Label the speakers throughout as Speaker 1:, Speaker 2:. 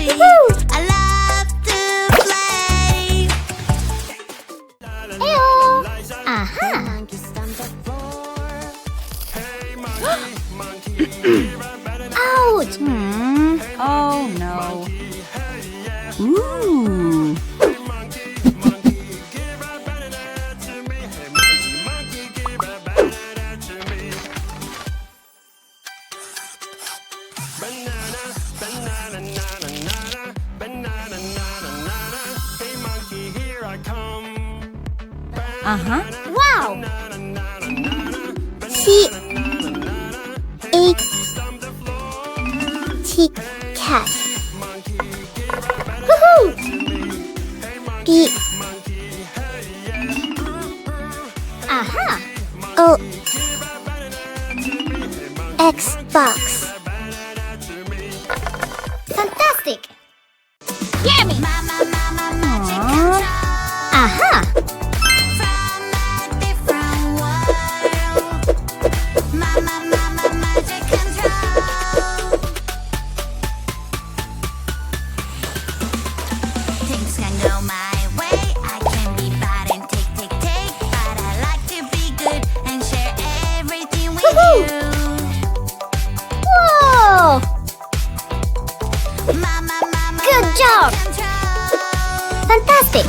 Speaker 1: I love to play.
Speaker 2: Eyo. Aha. Ouch.
Speaker 3: Oh no. Ooh. Uh-huh.
Speaker 2: Wow. Chick. Cat. Woohoo! B. Aha. O. Xbox. Fantastic. Yummy. Aha. Whoa! Good job! Fantastic!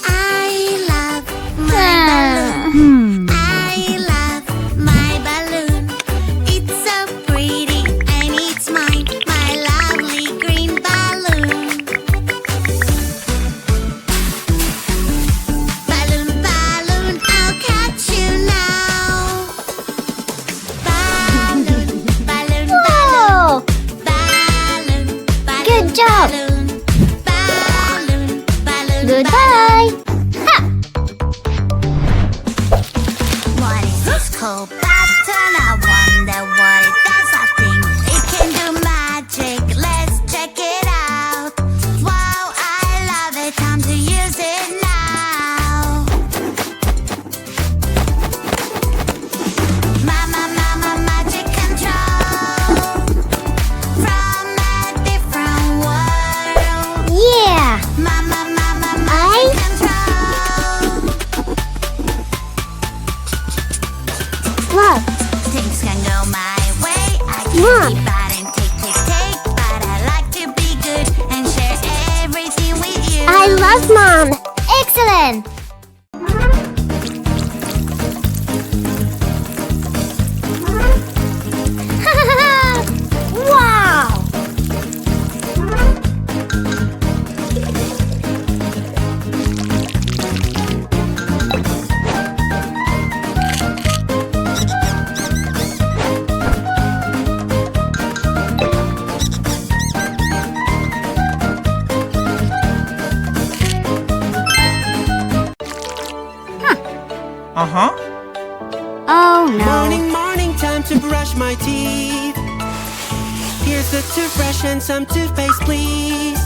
Speaker 1: I love my balloon. I love my balloon. It's so pretty and it's mine, my lovely green balloon. Balloon, balloon, I'll catch you now. Balloon, balloon,
Speaker 2: Whoa!
Speaker 1: balloon, balloon,
Speaker 2: Good job!
Speaker 1: balloon, balloon, balloon,
Speaker 2: Goodbye! Ha!
Speaker 1: What is this cool pattern? I wonder what it does. I think it can do magic. Let's check it out. Wow, I love it. Time to use it now. Mama, magic control from a different world.
Speaker 2: Yeah!
Speaker 1: Mama,
Speaker 2: I-
Speaker 1: magic control.
Speaker 2: What?
Speaker 1: Things can go my way. I can
Speaker 2: What?
Speaker 1: be bad and take, but I like to be good and share everything with you.
Speaker 2: I love Mom! Excellent! Wow!
Speaker 4: Uh-huh.
Speaker 3: Oh no.
Speaker 5: Morning, morning, time to brush my teeth. Here's the toothbrush and some toothpaste, please.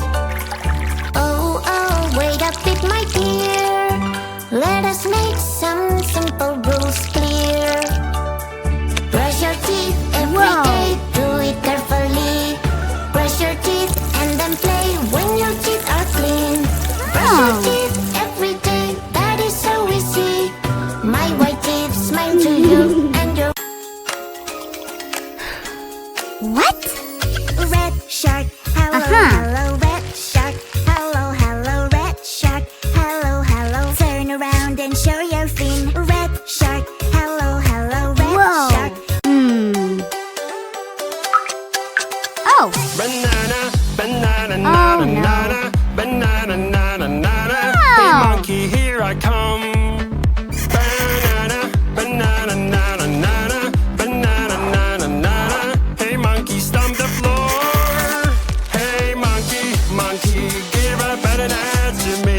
Speaker 1: Oh, wait a bit, my dear. Let us make some simple rules clear. Brush your teeth every day. Do it carefully. Brush your teeth and then play when your teeth are clean. Brush your teeth every day. That is so easy. My white teeth smile to you and your
Speaker 2: What?
Speaker 1: red shark. Hello, hello, red shark. Hello, hello, red shark. Hello, hello. Turn around and show your fin. Red shark. Hello, hello, red
Speaker 2: Whoa.
Speaker 1: shark.
Speaker 2: Oh!
Speaker 5: Banana, banana,
Speaker 2: Oh,
Speaker 5: nana,
Speaker 2: no.
Speaker 5: nana, banana, nana, nana. Hey
Speaker 2: Oh.
Speaker 5: monkey, here I come. Banana, banana, nana, nana, banana, nana, nana. Hey monkey, stomp the floor. Hey monkey, monkey, give a banana to me.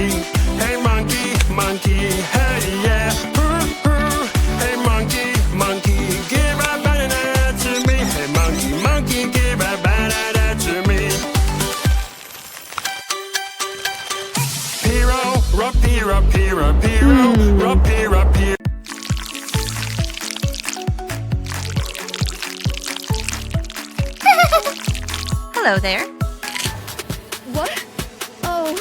Speaker 5: Hey monkey, monkey, hey yeah. Hey monkey, monkey, give a banana to me. Hey monkey, monkey, give a banana to me. Piro, rapira, pira, piro, rapira, pira.
Speaker 1: Mama, mama, magic control from a different world. Mama, mama, magic control. Things can go my way. I can be bad and take, but I like to be good and share everything with you. My white teeth smile to you and your
Speaker 5: Piro, rapira, pira, piro,
Speaker 2: Hmm.
Speaker 5: rapira, pira.
Speaker 3: Hello there.
Speaker 2: What? Oh.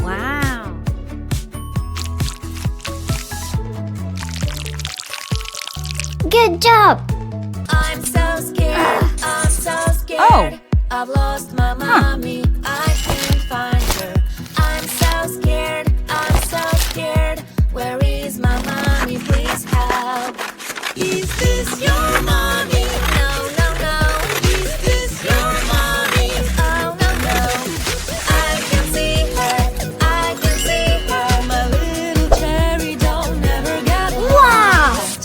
Speaker 3: Wow.
Speaker 2: Good job.
Speaker 1: I'm so scared, I'm so scared.
Speaker 3: Oh.
Speaker 1: I've lost my mommy, I can't find her. I'm so scared, I'm so scared. Where is my mommy? Please help. Is this your mommy? No, no, no. Is this your mommy? Oh, no, no. I can see her, I can see her. My little cherry doll never got lost.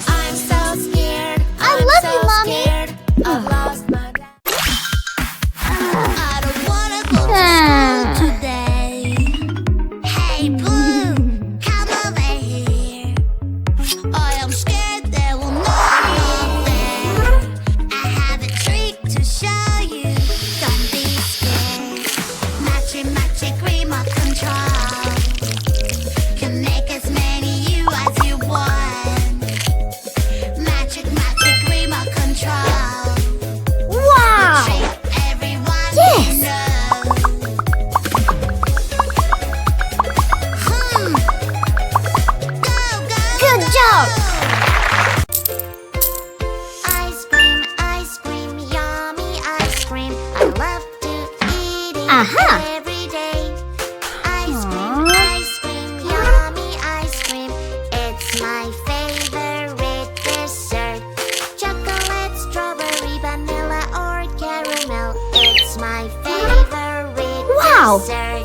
Speaker 1: I'm so scared.
Speaker 2: I love
Speaker 1: so
Speaker 2: you, Mommy.
Speaker 1: Scared. I've lost my dad. I don't wanna go to school today. Hey, Blue, come over here. I am scared there will not be there. I have a trick to show you. Don't be scared. Magic, magic remote control can make as many you as you want. Magic, magic remote control.
Speaker 2: Wow.
Speaker 1: Trick everyone
Speaker 2: Yes.
Speaker 1: knows. Go, go,
Speaker 2: Good job.
Speaker 1: Ice cream, yummy ice cream. I love to eat it
Speaker 2: Aha.
Speaker 1: every day. Ice
Speaker 3: Aw.
Speaker 1: cream, yummy ice cream. It's my favorite dessert. Chocolate, strawberry, vanilla, or caramel. It's my favorite
Speaker 2: Wow.
Speaker 1: dessert.